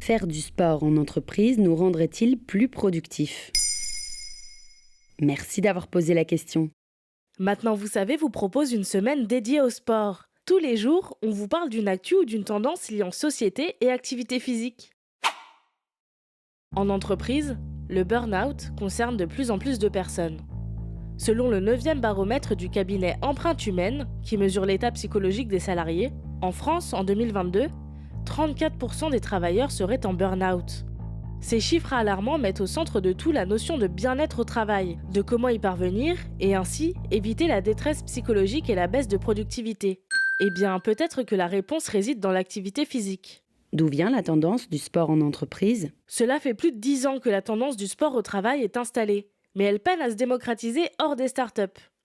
Faire du sport en entreprise nous rendrait-il plus productifs ? Merci d'avoir posé la question. Maintenant vous savez vous propose une semaine dédiée au sport. Tous les jours, on vous parle d'une actu ou d'une tendance liant société et activité physique. En entreprise, le burn-out concerne de plus en plus de personnes. Selon le 9e baromètre du cabinet Empreinte Humaine, qui mesure l'état psychologique des salariés, en France, en 2022, 34% des travailleurs seraient en burn-out. Ces chiffres alarmants mettent au centre de tout la notion de bien-être au travail, de comment y parvenir et ainsi éviter la détresse psychologique et la baisse de productivité. Eh bien, peut-être que la réponse réside dans l'activité physique. D'où vient la tendance du sport en entreprise ? Cela fait plus de 10 ans que la tendance du sport au travail est installée, mais elle peine à se démocratiser hors des startups.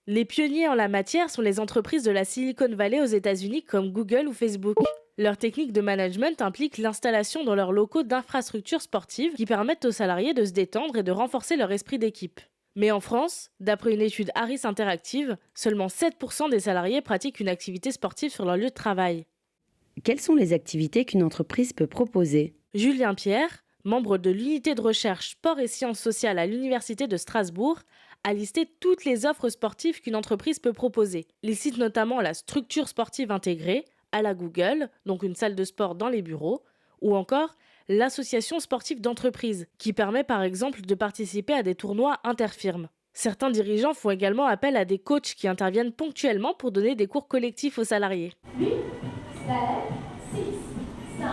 Les pionniers en la matière sont les entreprises de la Silicon Valley aux États-Unis comme Google ou Facebook. Leur technique de management implique l'installation dans leurs locaux d'infrastructures sportives qui permettent aux salariés de se détendre et de renforcer leur esprit d'équipe. Mais en France, d'après une étude Harris Interactive, seulement 7% des salariés pratiquent une activité sportive sur leur lieu de travail. Quelles sont les activités qu'une entreprise peut proposer ? Julien Pierre, membre de l'unité de recherche sport et sciences sociales à l'Université de Strasbourg, a listé toutes les offres sportives qu'une entreprise peut proposer. Il cite notamment la structure sportive intégrée, à la Google, donc une salle de sport dans les bureaux, ou encore l'association sportive d'entreprise, qui permet par exemple de participer à des tournois interfirmes. Certains dirigeants font également appel à des coachs qui interviennent ponctuellement pour donner des cours collectifs aux salariés. 8, 7, 6, 5.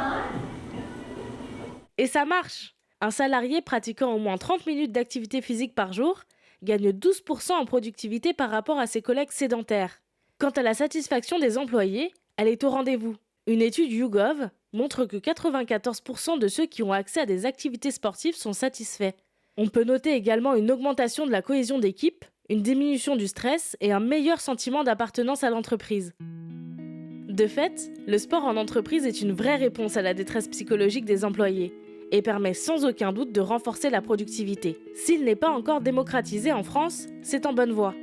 Et ça marche! Un salarié pratiquant au moins 30 minutes d'activité physique par jour gagne 12% en productivité par rapport à ses collègues sédentaires. Quant à la satisfaction des employés, elle est au rendez-vous. Une étude YouGov montre que 94% de ceux qui ont accès à des activités sportives sont satisfaits. On peut noter également une augmentation de la cohésion d'équipe, une diminution du stress et un meilleur sentiment d'appartenance à l'entreprise. De fait, le sport en entreprise est une vraie réponse à la détresse psychologique des employés et permet sans aucun doute de renforcer la productivité. S'il n'est pas encore démocratisé en France, c'est en bonne voie.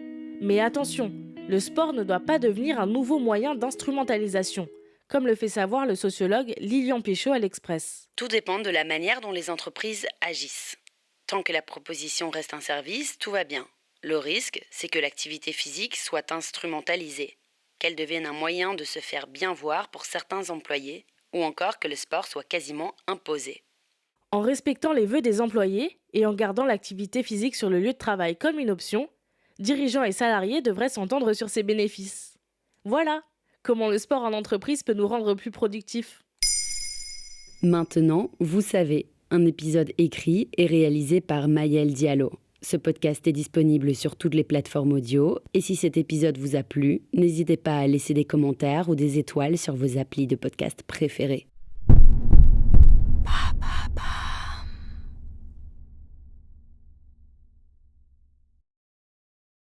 Mais attention, le sport ne doit pas devenir un nouveau moyen d'instrumentalisation, comme le fait savoir le sociologue Lilian Péchaud à l'Express. Tout dépend de la manière dont les entreprises agissent. Tant que la proposition reste un service, tout va bien. Le risque, c'est que l'activité physique soit instrumentalisée, qu'elle devienne un moyen de se faire bien voir pour certains employés, ou encore que le sport soit quasiment imposé. En respectant les vœux des employés et en gardant l'activité physique sur le lieu de travail comme une option, dirigeants et salariés devraient s'entendre sur ses bénéfices. Voilà comment le sport en entreprise peut nous rendre plus productifs. Maintenant, vous savez, un épisode écrit et réalisé par Maëlle Diallo. Ce podcast est disponible sur toutes les plateformes audio et si cet épisode vous a plu, n'hésitez pas à laisser des commentaires ou des étoiles sur vos applis de podcast préférés.